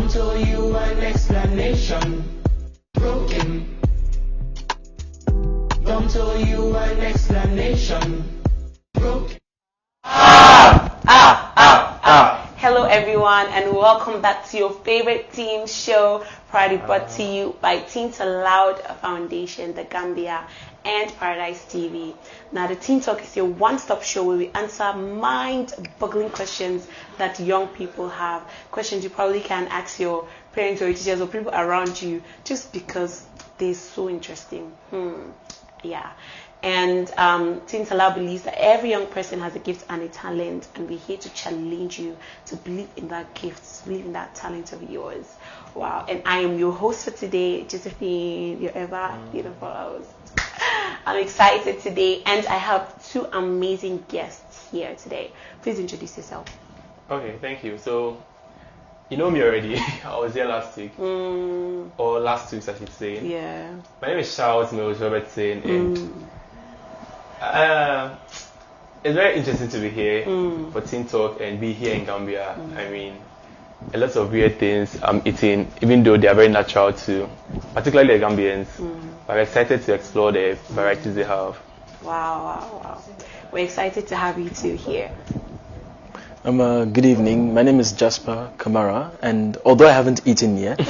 Don't owe you an explanation. Broken. Don't owe you an explanation. Broken. Hello everyone and welcome back to your favorite teen show, proudly brought to you by Aloud Foundation, the Gambia, and Paradise TV. Now the TeenTok is your one-stop show where we answer mind-boggling questions that young people have. Questions you probably can ask your parents or your teachers or people around you just because they're so interesting. Yeah. And Teen Aloud believes that every young person has a gift and a talent, and we're here to challenge you to believe in that gift, believe in that talent of yours. Wow. And I am your host for today, Josephine, your ever beautiful host. I'm excited today, and I have two amazing guests here today. Please introduce yourself. Okay, thank you. So, you know me already. I was here last week. Or last week, I should say. Yeah. My name is Charles Mills Robertson, and it's very interesting to be here for TeenTok and be here in Gambia. I mean, a lot of weird things I'm eating, even though they are very natural to, particularly the Gambians. But I'm excited to explore the varieties they have. Wow. We're excited to have you two here. Good evening. My name is Jasper Kamara, and although I haven't eaten yet,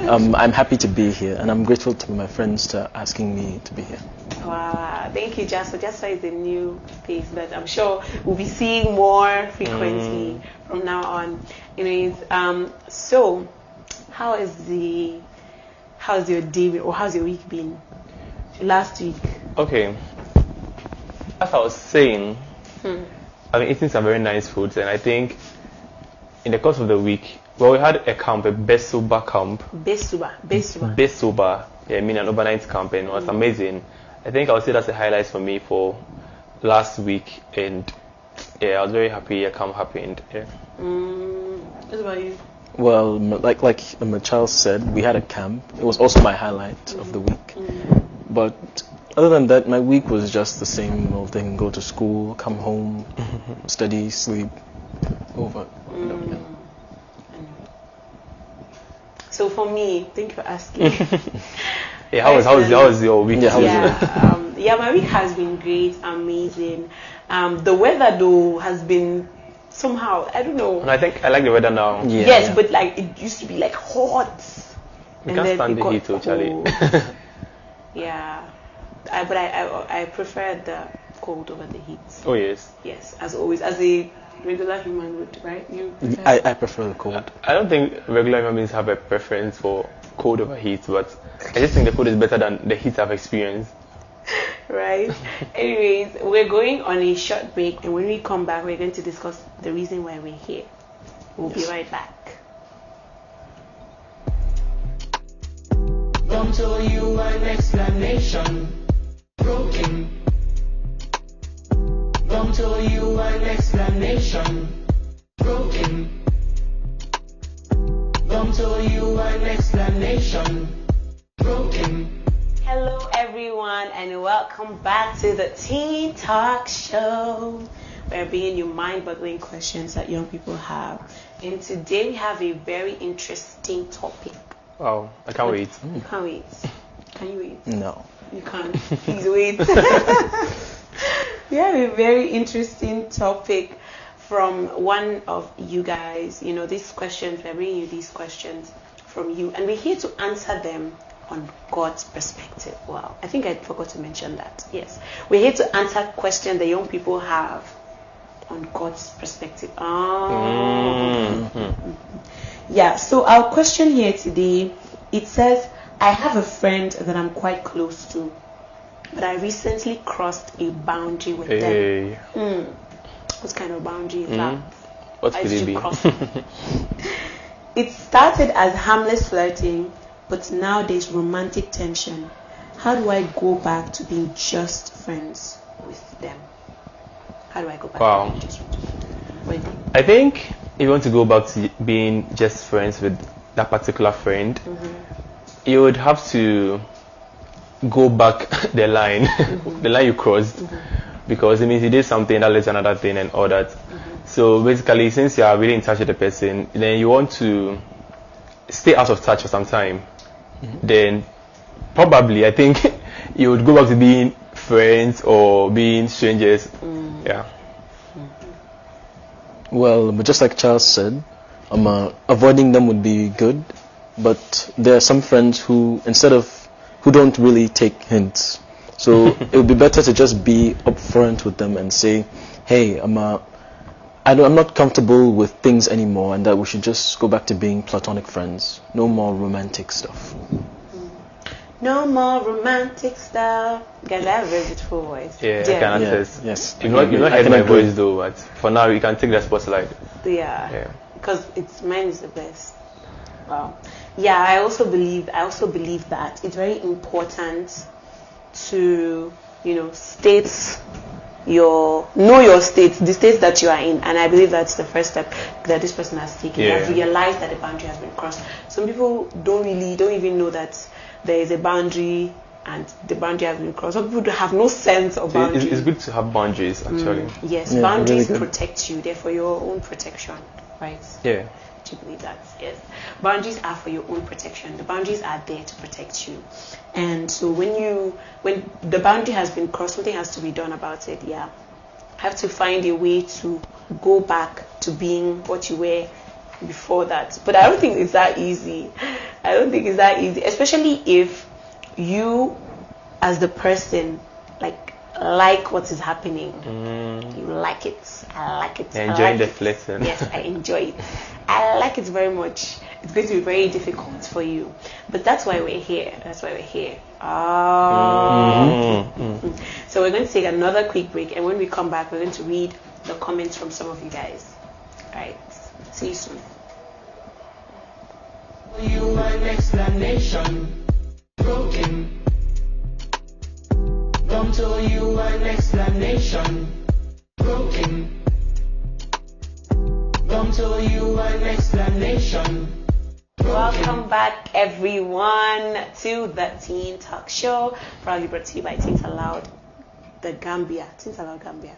I'm happy to be here, and I'm grateful to my friends for asking me to be here. Wow, thank you, Jasper. Jasper is a new face that I'm sure we'll be seeing more frequently from now on. Anyways, so how's your day or how's your week been? Last week. Okay. As I was saying, I've been eating some very nice foods, and I think in the course of the week, we had a camp, a Besuba camp. Besuba. Yeah, I mean an overnight camp, and it was amazing. I think I would say that's a highlight for me for last week, and yeah, I was very happy. A camp happened. Yeah. What about you? Well, like Charles said, we had a camp. It was also my highlight of the week. But other than that, my week was just the same old thing. Go to school, come home, study, sleep, over. So for me, thank you for asking. Yeah, how was your week? Yeah, my week has been great, amazing. The weather though has been somehow, I don't know. And I think I like the weather now. Yeah. Yes, but like it used to be like hot. We can't stand the heat totally. Yeah. I prefer the cold over the heat. Oh yes. Yes, as always, as a regular human would, right? You prefer? I prefer the cold. I don't think regular human beings have a preference for cold over heat, but I just think the cold is better than the heat I've experienced. Right. Anyways, we're going on a short break, and when we come back, we're going to discuss the reason why we're here. We'll be right back. Don't owe you an explanation. Broken. Don't owe you an explanation. Broken. Don't owe you an explanation. Broken. Hello everyone and welcome back to the TeenTok show. We're bringing you mind-boggling questions that young people have. And today we have a very interesting topic. Wow, I can't wait. You can't wait. Can you wait? No. You can't. Please wait. We have a very interesting topic from one of you guys. These questions, we're bringing you these questions from you. And we're here to answer them on God's perspective. Wow, I think I forgot to mention that. Yes, we're here to answer questions that young people have on God's perspective. Yeah, so our question here today, it says, I have a friend that I'm quite close to, but I recently crossed a boundary with them. What kind of boundary is that? What could it be? It started as harmless flirting, but now there's romantic tension. How do I go back to being just friends with them? How do I go back to being just friends with them? I think if you want to go back to being just friends with that particular friend, you would have to go back the line, the line you crossed, because it means you did something that led to another thing and all that. So basically, since you are really in touch with the person, then you want to stay out of touch for some time, then probably I think you would go back to being friends or being strangers. Yeah. Well, but just like Charles said, avoiding them would be good, but there are some friends who don't really take hints. So it would be better to just be upfront with them and say, hey, I'm not comfortable with things anymore, and that we should just go back to being platonic friends. No more romantic stuff. No more romantic stuff. Guys, I have a very beautiful voice. Yeah, I can access. Yes. You not heard my voice though, but for now you can take the spotlight. Yeah. Because mine is the best. Wow. Yeah, I also believe that it's very important to, state know your state, the state that you are in, and I believe that's the first step that this person has taken. They have realized that the boundary has been crossed. Some people don't even know that there is a boundary and the boundary has been crossed. Some people have no sense of boundaries. It's good to have boundaries, actually. Yes, boundaries really protect you. They're for your own protection, right? Yeah. Do you believe that? Yes. Boundaries are for your own protection. The boundaries are there to protect you. And so when the boundary has been crossed, something has to be done about it. Yeah. Have to find a way to go back to being what you were before that. But I don't think it's that easy. Especially if you as the person like what is happening. You like it. I like it. Enjoying the flirting. Yes, I enjoy it. I like it very much. It's going to be very difficult for you. But that's why we're here. So we're going to take another quick break, and when we come back, we're going to read the comments from some of you guys. Alright. See you soon. You an explanation. Broken. Come to you an explanation. Broken. Come to you an explanation. Welcome back, everyone, to the TeenTok show, proudly brought to you by Aloud, the Gambia, Aloud Gambia,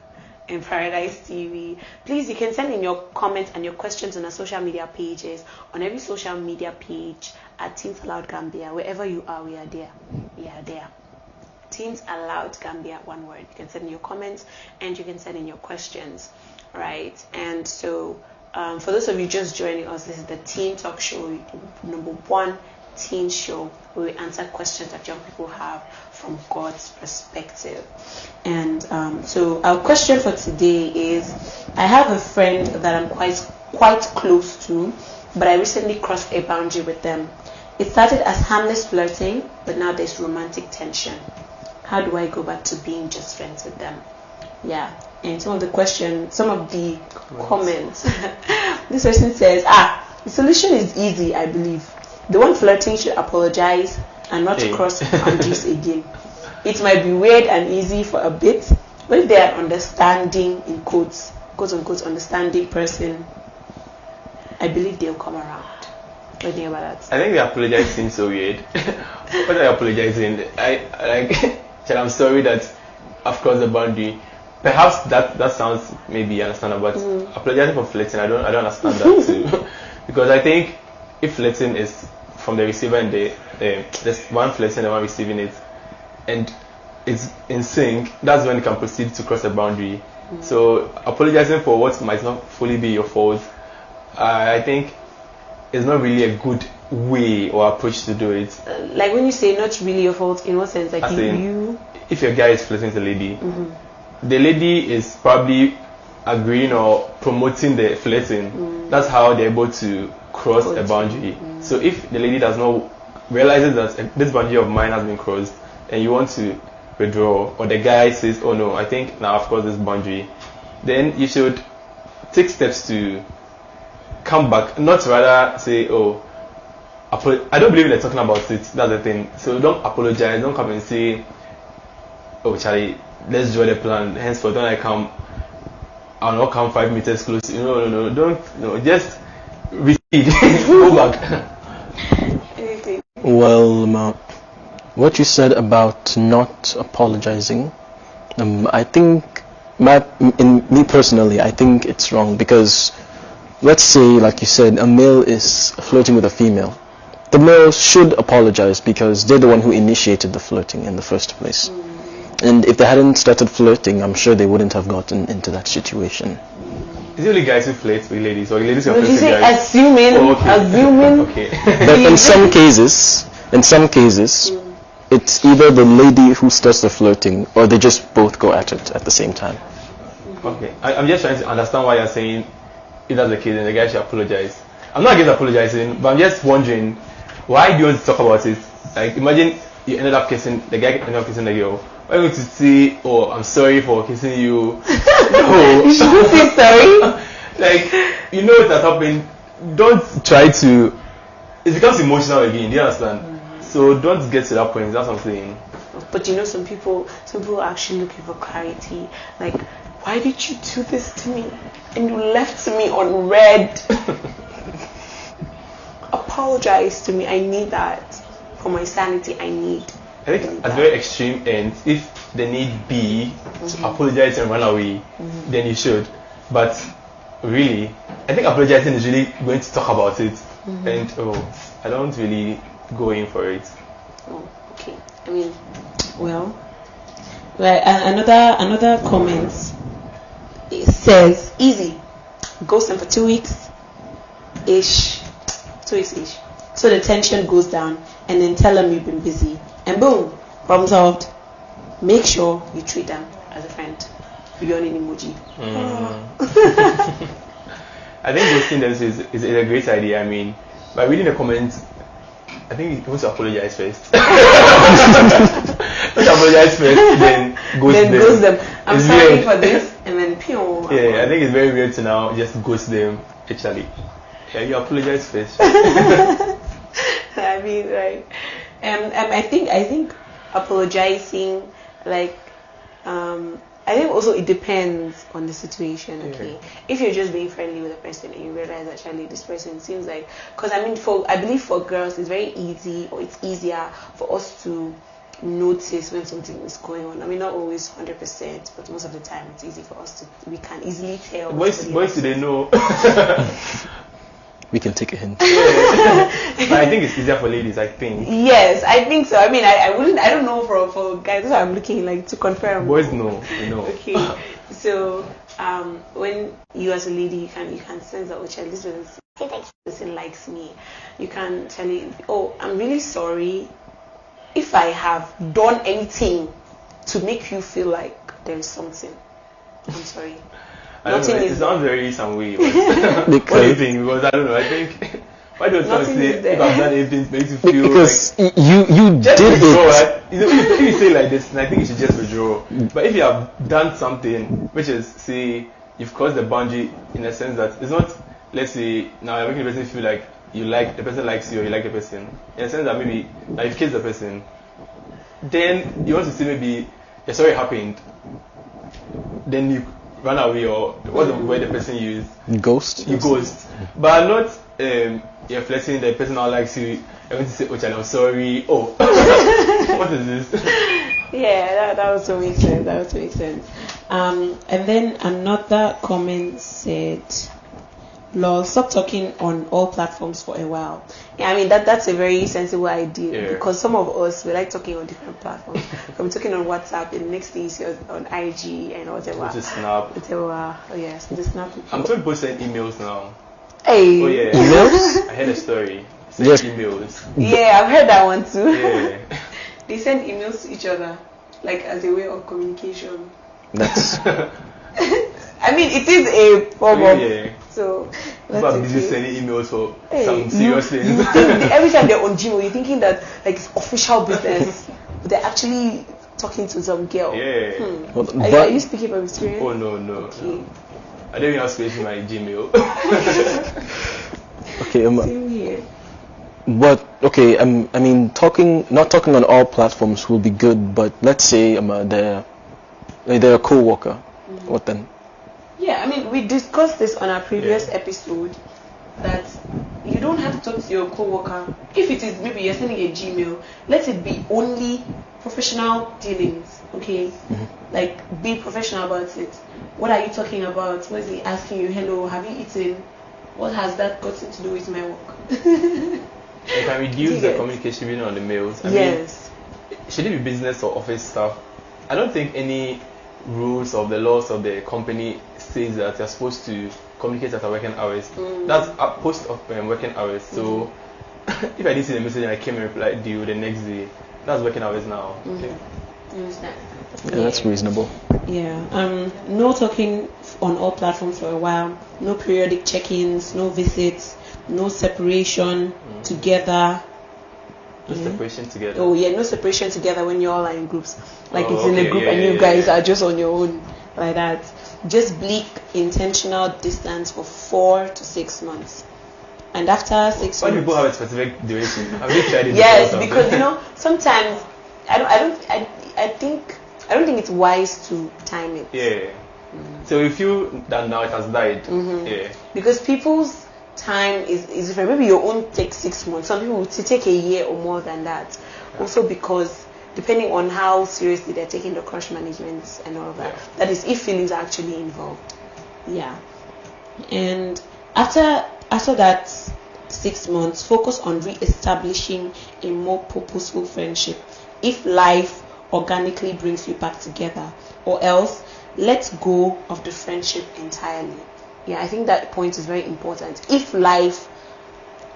and Paradise TV. Please, you can send in your comments and your questions on our social media pages. On every social media page at Aloud Gambia, wherever you are, we are there. We are there. Aloud Gambia, one word. You can send in your comments and you can send in your questions, right? And so, for those of you just joining us, this is the TeenTok show, #1 teen show, where we answer questions that young people have from God's perspective. And so our question for today is, I have a friend that I'm quite close to, but I recently crossed a boundary with them. It started as harmless flirting, but now there's romantic tension. How do I go back to being just friends with them? Yeah. And some of the comments. This person says, the solution is easy, I believe. The one flirting should apologize and not cross boundaries again. It might be weird and easy for a bit, but if they are understanding, in quote unquote, understanding person, I believe they'll come around. What do you think about that? I think the apologize seems so weird. What are you apologizing? I'm sorry that I've crossed the boundary. Perhaps that sounds maybe understandable, but apologizing for flirting, I don't understand that too. Because I think if flirting is from the receiver and there's one flirting and one receiving it, and it's in sync, that's when you can proceed to cross the boundary. So apologizing for what might not fully be your fault, I think is not really a good way or approach to do it. Like when you say not really your fault, in what sense? Like if your guy is flirting with a lady, the lady is probably agreeing or promoting the flirting. That's how they're able to cross a boundary. So if the lady does not realizes that this boundary of mine has been crossed and you want to withdraw, or the guy says, oh no, I think now I've crossed this boundary, then you should take steps to come back, not rather say, oh, I don't believe in talking about it. That's the thing. So don't apologize. Don't come and say, oh Charlie, let's draw the plan. Henceforth, when I'll not come 5 meters close. No. Just recede. Go back. Well, what you said about not apologizing, I think, me personally, I think it's wrong, because let's say, like you said, a male is flirting with a female. The male should apologize because they're the one who initiated the flirting in the first place. And if they hadn't started flirting, I'm sure they wouldn't have gotten into that situation. Is it only guys who flirt with ladies, or ladies who No, flirt you with say guys? assuming, Oh, okay. assuming. Okay. But in some cases, it's either the lady who starts the flirting or they just both go at it at the same time. Okay. I'm just trying to understand why you're saying if that's the case, then the guy should apologize. I'm not against apologizing, but I'm just wondering, why do you want to talk about it? Like, imagine you ended up kissing, the guy ended up kissing the girl. Why are you going to say, oh, I'm sorry for kissing you? No. You shouldn't say sorry. Like, you know what has happened. Don't try to. It becomes emotional again. Do you understand? So don't get to that point. That's what I'm saying. But you know, some people are actually looking for clarity. Like, why did you do this to me? And you left me on red. Apologize to me. I need that for my sanity. I think at very extreme ends, if the need be to apologize and run away, then you should. But really, I think apologizing is really going to talk about it. And I don't really go in for it. Oh, okay. I mean, well, another comment. It says easy. Ghost them for 2 weeks ish. 2 weeks ish. So the tension goes down, and then tell them you've been busy, and boom, problem solved. Make sure you treat them as a friend. Beyond an emoji. I think ghosting them is a great idea. I mean, by reading the comments, I think you want to apologize first. Apologize first, then ghost them. I'm it's sorry weird. for this, and then pew. Yeah, I think it's very weird to now just ghost them. Actually, yeah, you apologize first. I mean, like, I think apologizing, like, I think also it depends on the situation. Okay, if you're just being friendly with a person and you realize actually this person seems like, because I believe for girls it's very easy, or it's easier for us to notice when something is going on. I mean, not always 100%, but most of the time it's easy for us we can easily tell. Boys, do they know? We can take a hint. But I think it's easier for ladies, I think. Yes, I think so. I mean, I don't know for guys. That's why I'm looking like to confirm. Boys know, you know. Okay, so when you as a lady, you can sense that, this person likes me. You can tell it, oh, I'm really sorry if I have done anything to make you feel like there is something. I'm sorry. I don't know, it sounds very some way. But Because what do you think? Because I don't know. I think why do you say if I've done anything to make you feel because like you just did withdraw, it. right? If you say like this, I think you should just withdraw. But if you have done something which is, say, you've crossed the boundary in a sense that it's not, let's say, now you're making the person feel like the person likes you or you like the person, in a sense that maybe now you've kissed the person, then you want to say maybe you're sorry it happened, then you run away, or what's the word the person used? Ghost. You ghost. But not you're flirting, the person now likes you, I want to say, oh child, I'm sorry. Oh, what is this? Yeah, that also makes sense. And then another comment said, "Lol, stop talking on all platforms for a while." Yeah, I mean that's a very sensible idea, because some of us we like talking on different platforms. I'm talking on WhatsApp, and the next thing you see on IG and whatever. Which is Snap. Whatever. Oh yes, the Snap. I'm told people send emails now. Hey. Oh yeah. Emails? I heard a story. Send Yes. emails. Yeah, I've heard that one too. Yeah. They send emails to each other, like as a way of communication. That's I mean, it is a form of. Yeah. So People are busy sending emails for some serious things. Every time they're on Gmail, you're thinking that like it's official business, but they're actually talking to some girl. Yeah. Are you speaking from experience? Oh no. Okay. I don't even have space in my Gmail. okay. Same here. But okay, I mean, not talking on all platforms will be good. But let's say they're a co-worker. What then? Yeah, I mean, we discussed this on our previous episode, that you don't have to talk to your co-worker. If it is maybe you're sending a Gmail, let it be only professional dealings, okay? Like, be professional about it. What are you talking about? What is he asking you? Hello, have you eaten? What has that got to do with my work? It can reduce the communication even on the mails. I mean, should it be business or office stuff? I don't think any rules of the laws of the company says that you're supposed to communicate after working hours. That's a post of working hours. So if I didn't see the message and I came and replied to you the next day, that's working hours now. Okay. Understand? Yeah, that's reasonable. Yeah. No talking on all platforms for a while. No periodic check-ins. No visits. No separation together. No separation together. Oh yeah, no separation together when you all are in groups. Like it's in a group and you guys are just on your own, like that. Just bleak intentional distance for 4 to 6 months. And after 6 months. Why do people have a specific duration? Have you tried it? Yes, because sometimes I don't think it's wise to time it. Yeah. So if you that now it has died. Yeah. Because people's time is different. Maybe your own takes 6 months. Some people will take a year or more than that. Yeah. Also because depending on how seriously they're taking the crush management and all of that. Yeah. That is if feelings are actually involved. Yeah. And after that 6 months, focus on re-establishing a more purposeful friendship. If life organically brings you back together, or else let go of the friendship entirely. Yeah, I think that point is very important. If life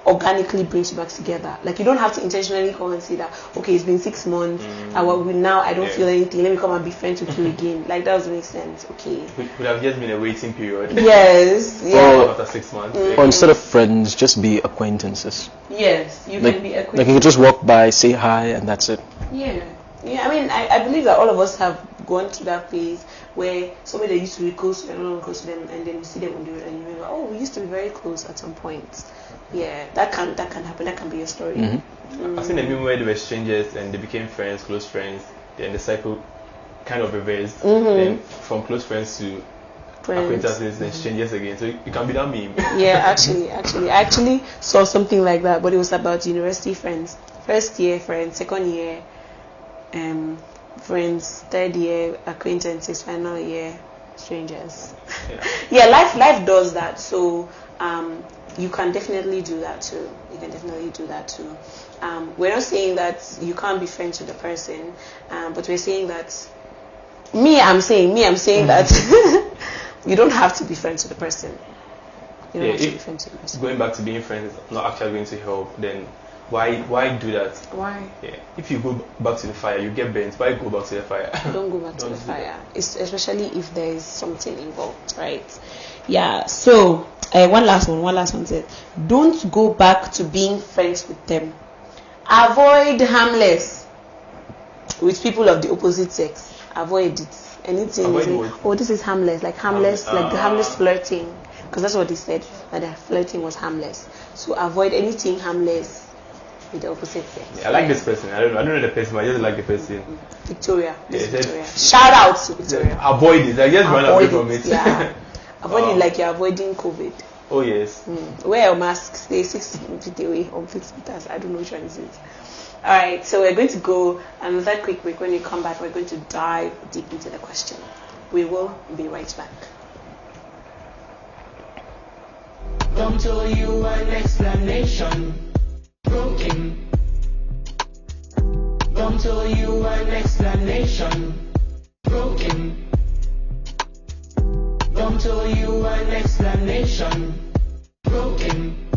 organically brings you back together, like you don't have to intentionally come and say that, okay, it's been 6 months, now I don't feel anything, let me come and be friends with you again. Like that doesn't make sense. Okay. It would have just been a waiting period. Yes. Yeah. After 6 months. Or instead of friends, just be acquaintances. Yes, you can be acquaintances. Like you can just walk by, say hi, and that's it. Yeah. Yeah, I mean, I believe that all of us have gone through that phase where somebody that used to be close to and not close to them, and then you see them on the road and you remember, oh, we used to be very close at some point. Yeah, that can happen. That can be a story. I've seen a meme where they were strangers and they became friends, close friends, then the cycle kind of reversed. Then from close friends to acquaintances and strangers again. So it can be that meme. Yeah, I actually saw something like that, but it was about university friends. First year friends, second year friends, third year acquaintances, final year strangers. Yeah, life does that. So you can definitely do that too. We're not saying that you can't be friends with the person, but we're saying that I'm saying that you don't have to be friends with the person. You don't have to be friends with the person. Going back to being friends is not actually going to help, then why do that? Why? Yeah. If you go back to the fire, you get burnt. Why go back to the fire? Don't go back to the fire. Especially if there is something involved, right? Yeah. So one last one said, don't go back to being friends with them. Avoid harmless with people of the opposite sex. Avoid it. Anything. This is harmless. Like harmless, like the harmless flirting. Because that's what they said, that the flirting was harmless. So avoid anything harmless with the opposite sex. Yeah, I like this person. I don't know the person, but I just like the person. Victoria. Shout out to Victoria. Avoid it. I just run away from it. Yeah. Avoid it like you're avoiding COVID. Oh yes. Wear a mask. Stay 6 feet away or 6 meters. I don't know which one is it. Alright, so we're going to go another quick break. When we come back, we're going to dive deep into the question. We will be right back. Come to you an explanation. Broken. Come to you an explanation. Broken. Come to you an explanation. Broken.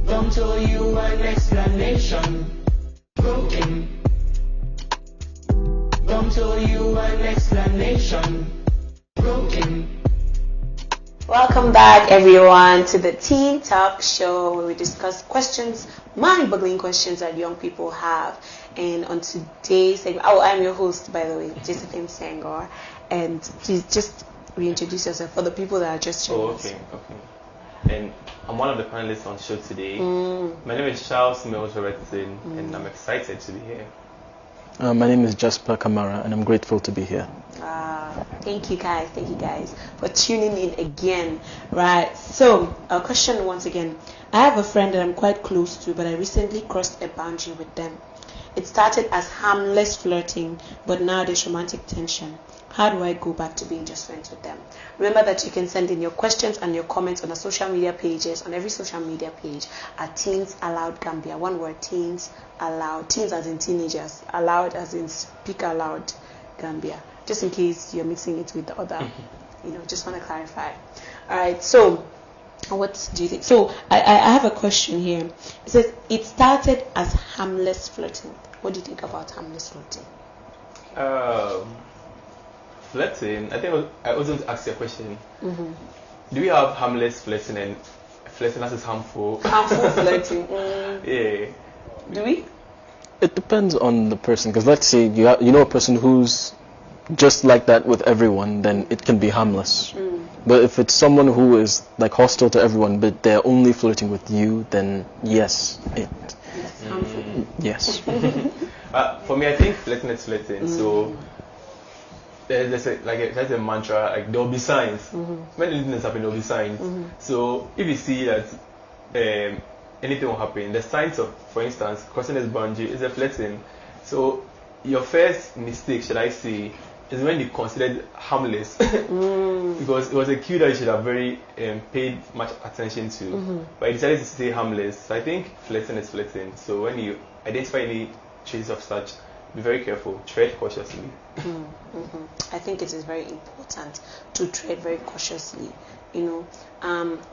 Come to you an explanation. Broken. Come to you an explanation. Broken. Welcome back, everyone, to the TeenTok show where we discuss questions, mind-boggling questions that young people have. And on today's segment, I'm your host, by the way, Josephine Sangor. And please just reintroduce yourself for the people that are just joining us. Okay. And I'm one of the panelists on the show today. My name is Charles Mills Robertson, and I'm excited to be here. My name is Jasper Kamara, and I'm grateful to be here. Thank you guys for tuning in again. Right, so a question once again. I have a friend that I'm quite close to, but I recently crossed a boundary with them. It started as harmless flirting, but now there's romantic tension. How do I go back to being just friends with them? Remember that you can send in your questions and your comments on our social media pages, on every social media page at Teens Aloud Gambia. One word, Teens Aloud. Teens as in teenagers. Aloud as in speak aloud Gambia. Just in case you're mixing it with the other. Just want to clarify. Alright, so what do you think? So I have a question here. It says it started as harmless flirting. What do you think about harmless flirting? Flirting, I think I also want to ask you a question. Do we have harmless flirting and flirting that is harmful? Harmful flirting. Yeah. Do we? It depends on the person, because let's say you know a person who's just like that with everyone, then it can be harmless. But if it's someone who is like hostile to everyone, but they're only flirting with you, then yes, it's harmful. Yes. For me, I think flirting is flirting. So there's a mantra, like there will be signs. When anything is happening, there will be signs. So if you see that anything will happen, the signs of, for instance, crossing this boundary is a flirting. So your first mistake, should I say, is when you considered harmless, because it was a cue that you should have very paid much attention to, but you decided to say harmless. So I think flirting is flirting. So when you identify any traces of such, be very careful, tread cautiously. I think it is very important to tread very cautiously.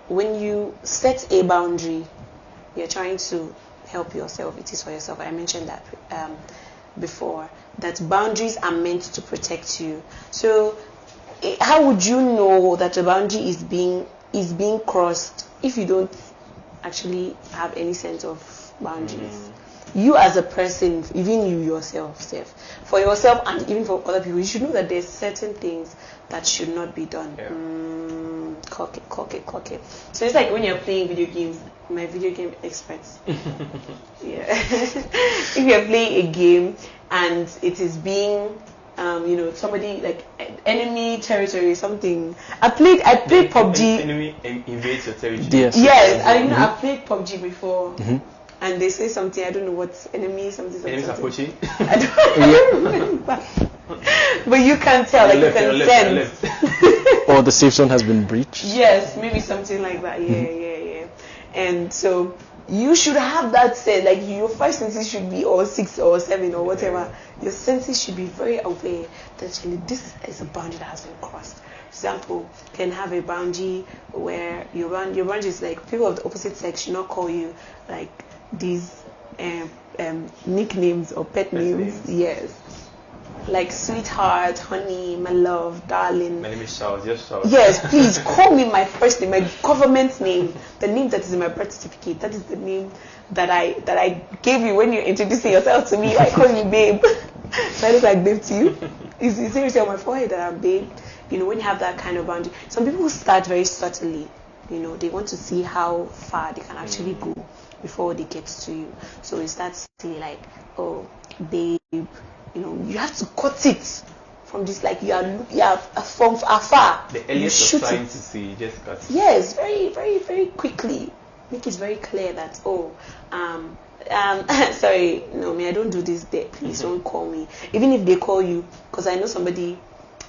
When you set a boundary, you're trying to help yourself. It is for yourself. I mentioned that before, that boundaries are meant to protect you. So how would you know that the boundary is being crossed if you don't actually have any sense of boundaries? You as a person, even you yourself, for yourself and even for other people, you should know that there's certain things that should not be done. Clock it. So it's like when you're playing video games, my video game experts. Yeah. If you're playing a game and it is being somebody like enemy territory, something. I played PUBG. Enemy invades your territory. Yes, I played PUBG before. And they say something, I don't know what's enemy, something. Enemies approaching? I don't remember. But you can tell, like you can sense. Or the safe zone has been breached. Yes, maybe something like that. Yeah. And so you should have that sense, like your 5 senses should be, or 6 or 7 or whatever. Your senses should be very aware that actually this is a boundary that has been crossed. For example, you can have a boundary where your boundary is like people of the opposite sex should not call you like these nicknames or pet names. Yes, like sweetheart, honey, my love, darling. My name is Charles. Yes, Charles. Yes, please call me my first name, my government name, the name that is in my birth certificate. That is the name that I gave you when you're introducing yourself to me. I call you babe. So I look like babe to you. Is seriously on my forehead that I'm babe? When you have that kind of boundary. Some people start very subtly. They want to see how far they can actually go before they get to you. So it starts saying like, oh, babe, you have to cut it from this, like you are from afar. The earliest of signs to see, just cut it. Yes, very, very, very quickly. Make it very clear that, sorry, no, I don't do this there. Please don't call me. Even if they call you, because I know somebody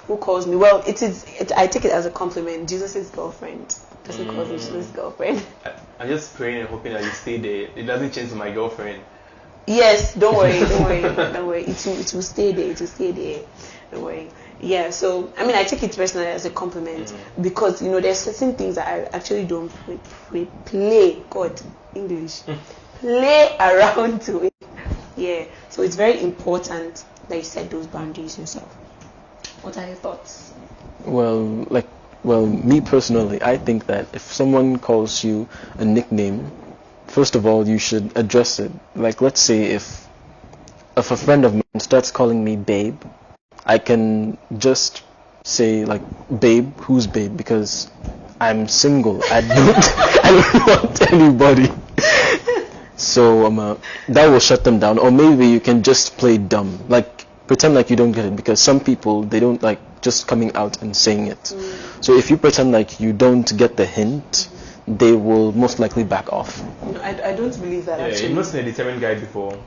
who calls me. Well, I take it as a compliment. Jesus' girlfriend. Person calls me Jesus' girlfriend. I'm just praying and hoping that you stay there. It doesn't change to my girlfriend. Yes, don't worry. It will stay there. Don't worry. Yeah, so I take it personally as a compliment because there's certain things that I actually don't play. God, English, play around to it. Yeah, so it's very important that you set those boundaries yourself. What are your thoughts? Well, me personally, I think that if someone calls you a nickname, first of all, you should address it. Like, let's say if a friend of mine starts calling me babe, I can just say like, babe, who's babe? Because I'm single. I don't want anybody. So that will shut them down. Or maybe you can just play dumb, like pretend like you don't get it, because some people, they don't like just coming out and saying it. So if you pretend like you don't get the hint, they will most likely back off. I don't believe that actually. You've not seen a determined guy before.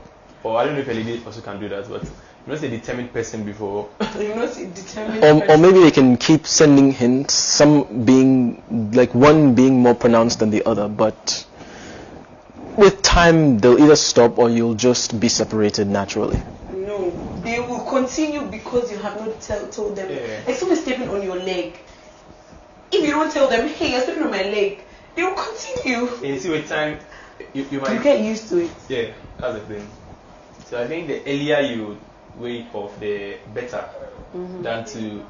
or I don't know if a lady also can do that, but you're not a determined person before. You're not a determined Or person. maybe they can keep sending hints, some being, like one being more pronounced than the other, but with time they'll either stop or you'll just be separated naturally. No, they will continue because you have not told them. Yeah. Like someone stepping on your leg. If you don't tell them, hey, you're stepping on my leg, they will continue. And you see, with time, you might You get used to it. Yeah, that's the thing. So I think the earlier you wake off, the better than to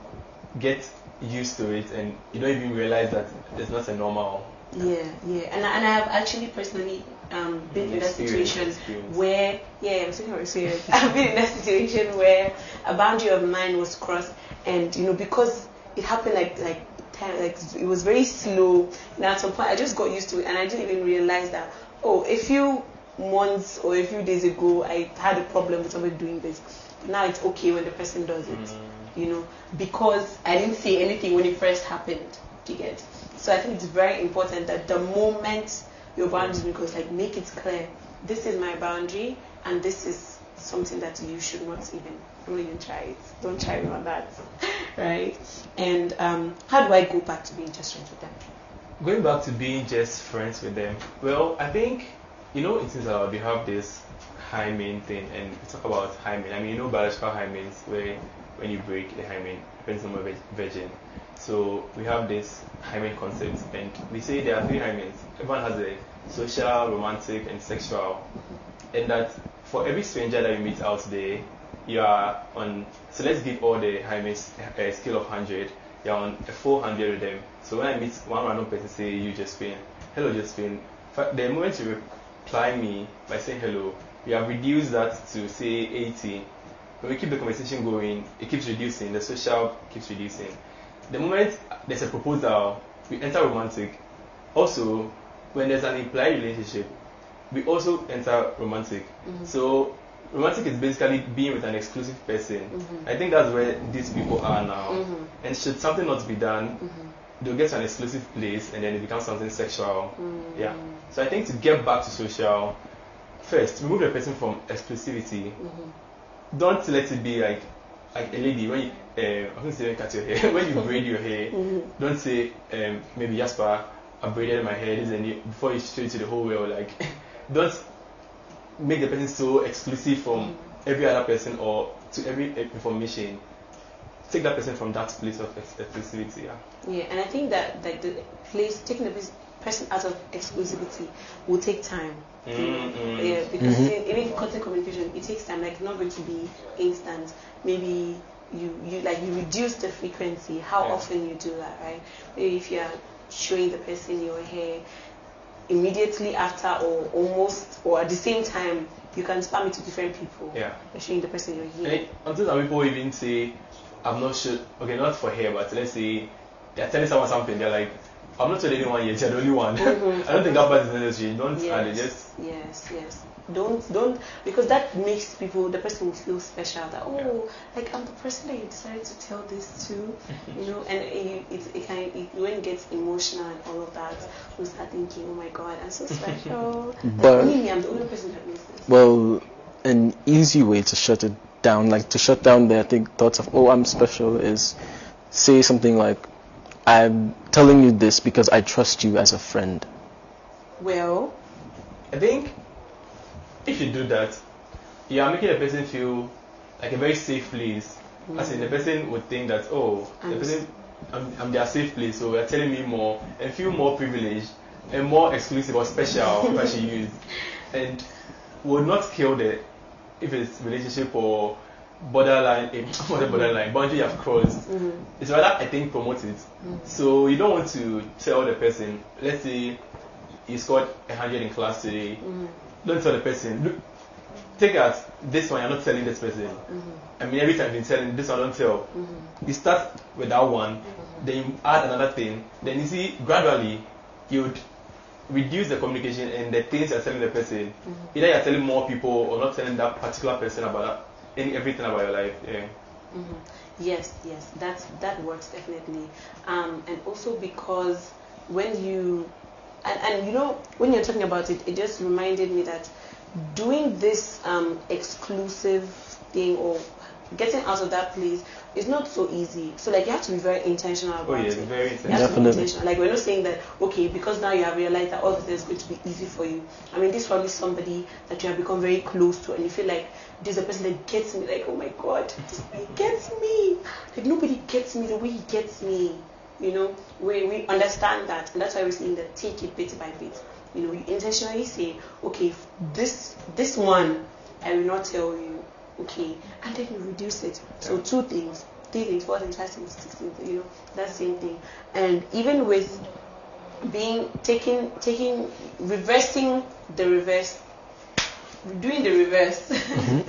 get used to it and you don't even realize that it's not a normal. Yeah. And I have actually personally been in that situation where, I'm speaking of experience. I've been in that situation where a boundary of mine was crossed, and because it happened like it was very slow. And at some point, I just got used to it, and I didn't even realize that. Oh, a few months or a few days ago, I had a problem with somebody doing this. Now it's okay when the person does it, because I didn't say anything when it first happened. Do you get? So I think it's very important that the moment your boundary goes, like, make it clear. This is my boundary, and this is something that you should not don't even try it. Don't try me on that, right? And how do I go back to being just friends with them? Going back to being just friends with them, well, I think, it is we have this hymen thing, and we talk about hymen. I mean, biological hymens, where when you break the hymen, depends on the virgin. So we have this hymen concept, and we say there are 3 hymens. Everyone has a social, romantic, and sexual. And that for every stranger that you meet out there, you are on, so let's give all the hymens a scale of 100. You're on a 400 with them. So when I meet one random person, say, you Josephine, hello Josephine, the moment you reply me by saying hello, we have reduced that to say 80. When we keep the conversation going, it keeps reducing, the social keeps reducing. The moment there's a proposal, we enter romantic. Also, when there's an implied relationship, we also enter romantic. So romantic is basically being with an exclusive person. I think that's where these people are now. And should something not be done, they'll get to an exclusive place and then it becomes something sexual. Yeah. So I think to get back to social, first, remove the person from exclusivity. Don't let it be like a lady. When you, I was going to say cut your hair. When you braid your hair, don't say, maybe Jasper, I braided my hair, before you show it to the whole world. Like, don't make the person so exclusive from every other person or to every information. Take that person from that place of exclusivity. Yeah, and I think that like the place, taking the person out of exclusivity will take time. Yeah, because in content communication, it takes time. Like, it's not going to be instant. Maybe you reduce the frequency, how often you do that, right? Maybe if you're showing the person your hair immediately after or almost or at the same time, you can spam it to different people. Yeah. You're showing the person your hair. And until some people even say, I'm not sure, okay, not for hair, but let's say they're telling someone something, they're like, I'm not telling anyone yet, you're the only one. I don't think that part is necessary. Don't add it, just... Yes. Don't, because that makes the person will feel special, that, like, I'm the person that you decided to tell this to, and when it gets emotional and all of that, you start thinking, oh my God, I'm so special. But only me, I'm the only person that knows this. Well, an easy way to shut it down, like to shut down the thoughts of, I'm special, is say something like, I'm telling you this because I trust you as a friend. Well, I think if you do that, you are making the person feel like a very safe place. As in, the person would think that, I'm their safe place, so they're telling me more and feel more privileged and more exclusive or special, if I should use. And would not kill if it's relationship or boundary you have crossed. It's rather, I think, promote it. So you don't want to tell the person, let's say you scored 100 in class today, don't tell the person, look, take as this one, you're not telling this person. I mean, every time you've been telling this one, don't tell. You start with that one, then you add another thing, then you see gradually you would reduce the communication and the things you're telling the person. Either you're telling more people or not telling that particular person about everything about your life. Yes, that works definitely. And also because when you when you're talking about it, it just reminded me that doing this exclusive thing or getting out of that place is not so easy. So like you have to be very intentional about it. Very You have to be Definitely. intentional. Like we're not saying that okay, because now you have realized that all this is going to be easy for you. I mean, this is probably somebody that you have become very close to, and you feel like this is a person that gets me. Like, oh my God, this guy gets me. Like nobody gets me the way he gets me. You know, we understand that, and that's why we're saying that take it bit by bit. You know, you intentionally say, okay, this one I will not tell you. Okay, and then you reduce it. So 2 things, 3 things, 4 things, 5 things, 6 things, you know, that's the same thing. And even with reversing the reverse, doing the reverse. I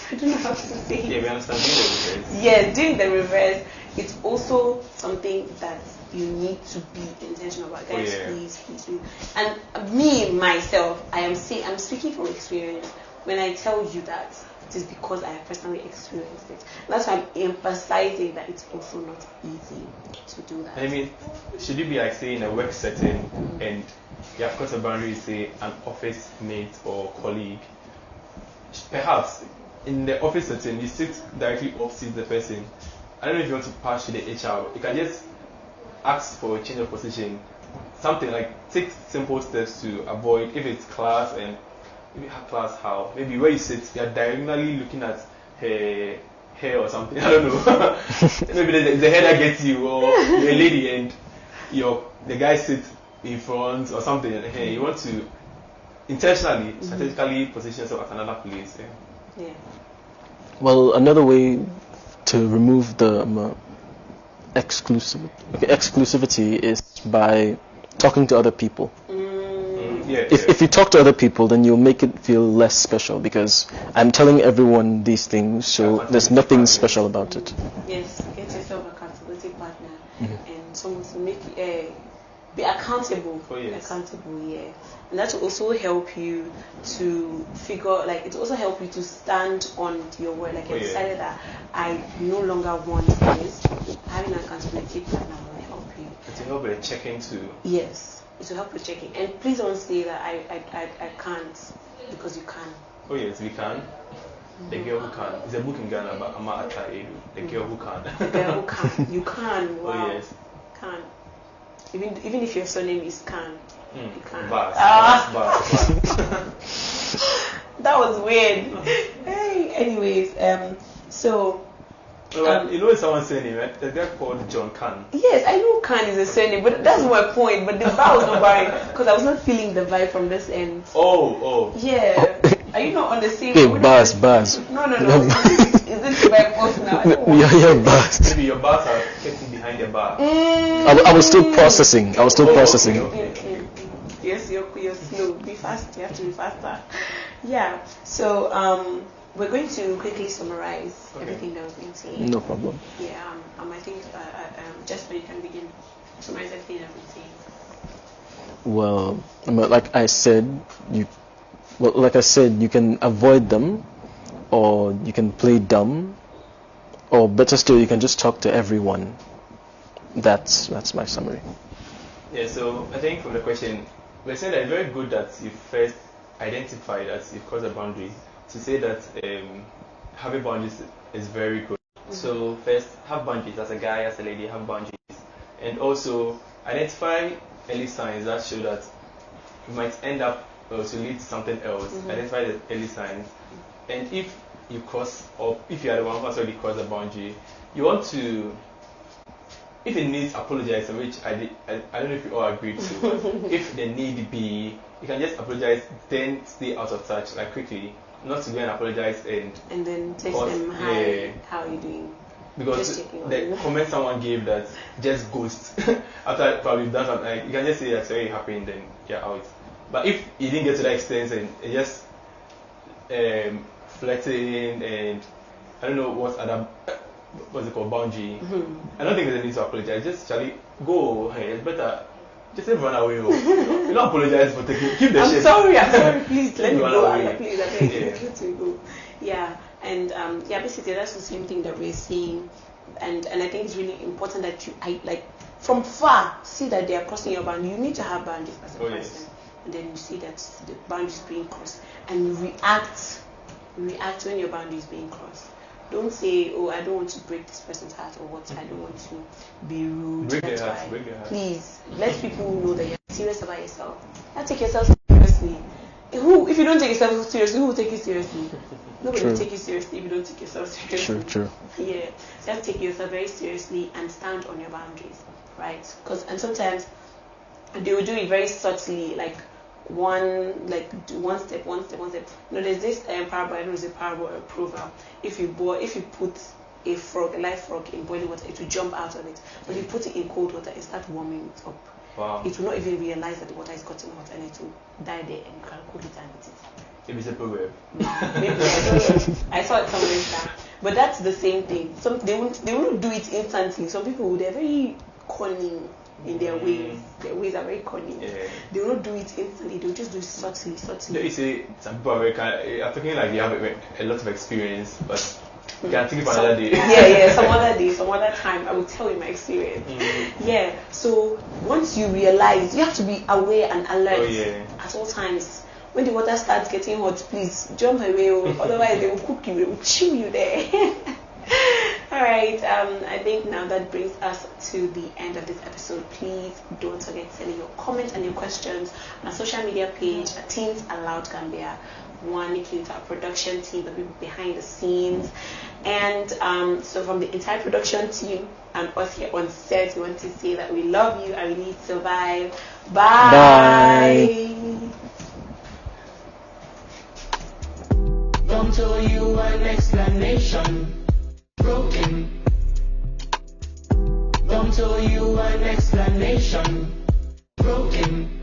don't know how to say it. Yeah, we understand doing the reverse. Yeah, doing the reverse, it's also something that you need to be intentional about. Guys, please. And me, myself, I'm speaking from experience. When I tell you that, it is because I have personally experienced it. That's why I'm emphasizing that it's also not easy to do that. I mean, should you be like say in a work setting and you have crossed a boundary, say an office mate or colleague, perhaps in the office setting you sit directly opposite the person. I don't know if you want to pass to the HR. You can just ask for a change of position. Something like take simple steps to avoid if it's class and maybe her class how maybe where you sit you're diagonally looking at her hair or something. I don't know. Maybe the hair that gets you or you're a lady and the guy sits in front or something. Hey, you want to intentionally, strategically position yourself at another place. Yeah. Well, another way to remove the exclusivity is by talking to other people. If you talk to other people, then you'll make it feel less special because I'm telling everyone these things, so there's nothing special about it. Yes, get yourself an accountability partner and someone to make be accountable. Accountable, yeah. And that will also help you to figure, like, it will also help you to stand on your word. Like, I decided that I no longer want this. Having an accountability partner will help you. It will help with checking too. Yes. It will help with checking. And please don't say that I can't, because you can. Oh yes, we can. The girl who can. It's a book in Ghana about Ama Ata Edu. The girl who can. The girl who can. You can. Wow. Oh yes. Can. Even if your surname is Can. You can. Bars. That was weird. Hey. Anyways, so. You know someone's surname, right? There's a guy called John Khan. Yes, I know Khan is a surname, but that's my point. But the vibe was not buying because I was not feeling the vibe from this end. Oh. Yeah. Are you not on the same? Hey, bars. No. Is this vibe off now? Yeah, bars. Maybe your bars are getting behind the bar. I was still processing. Processing. Okay. Yes, you're slow. Be fast. You have to be faster. Yeah. So we're going to quickly summarize everything that we've been saying. No problem. Yeah. I think just so you can begin summarize everything that we've been saying. Well, like I said, you can avoid them, or you can play dumb, or better still, you can just talk to everyone. That's my summary. Yeah. So I think from the question, we're saying that it's very good that you first identify that you've crossed a boundary. To say that having boundaries is very good. So first, have boundaries as a guy, as a lady, have boundaries, and also identify early signs that show that you might end up to lead to something else. Identify the early signs, and if you cross, or if you are the one who has already crossed the boundary, you want to, if it needs apologize, which I don't know if you all agreed to. If the need be, you can just apologize, then stay out of touch, like quickly. Not to go and apologize and then text them, hi, how are you doing? Because the comment someone gave that just ghost after probably you've done something, like, you can just say that's very happy and then you're out. But if you didn't get to that extent and just flirting and I don't know what's it called, boundary, I don't think there's a need to apologize. Just Charlie, go, hey, it's better. Just run away. You don't apologize for taking. Keep the shit. I'm sorry. Please let me go. Away. Please, I beg you to go. Yeah, and basically that's the same thing that we're seeing, and I think it's really important that you, from far, see that they are crossing your boundary. You need to have boundaries as a person. and then you see that the boundary is being crossed, and you react when your boundary is being crossed. Don't say, oh, I don't want to break this person's heart, or what, I don't want to be rude. Break That's their why. heart, break their heart. Please, let people know that you're serious about yourself. You take yourself seriously. If you don't take yourself seriously, who will take you seriously? Nobody will take you seriously if you don't take yourself seriously. True. Yeah. So you have to take yourself very seriously and stand on your boundaries, right? And sometimes they will do it very subtly, like one step. There's this parable. I don't know, it's a parable or a proverb. If you put a live frog in boiling water, it will jump out of it. But if you put it in cold water, it starts warming it up. Wow. It will not even realize that the water is gotten hot, and it will die there, and you can cook it and eat it. If it's a proverb. Maybe, I don't know. I saw it somewhere there. But that's the same thing. They won't do it instantly. Some people, they're very cunning in their ways. Their ways are very cunning. Yeah. They will not do it instantly. They'll just do it subtly. No, you see, some people are very kind. I'm talking like they have a lot of experience, but you can think about another day. Yeah, some other day, some other time, I will tell you my experience. Yeah, so once you realize, you have to be aware and alert at all times. When the water starts getting hot, please jump away, otherwise they will cook you, they will chew you there. Alright, I think now that brings us to the end of this episode. Please don't forget to send your comments and your questions on our social media page at Teens Aloud Gambia. One, looking to our production team, the people behind the scenes. And so from the entire production team and us here on set, we want to say that we love you and we need to survive. Bye. Come to you an explanation. Broken. Come to you an explanation. Broken.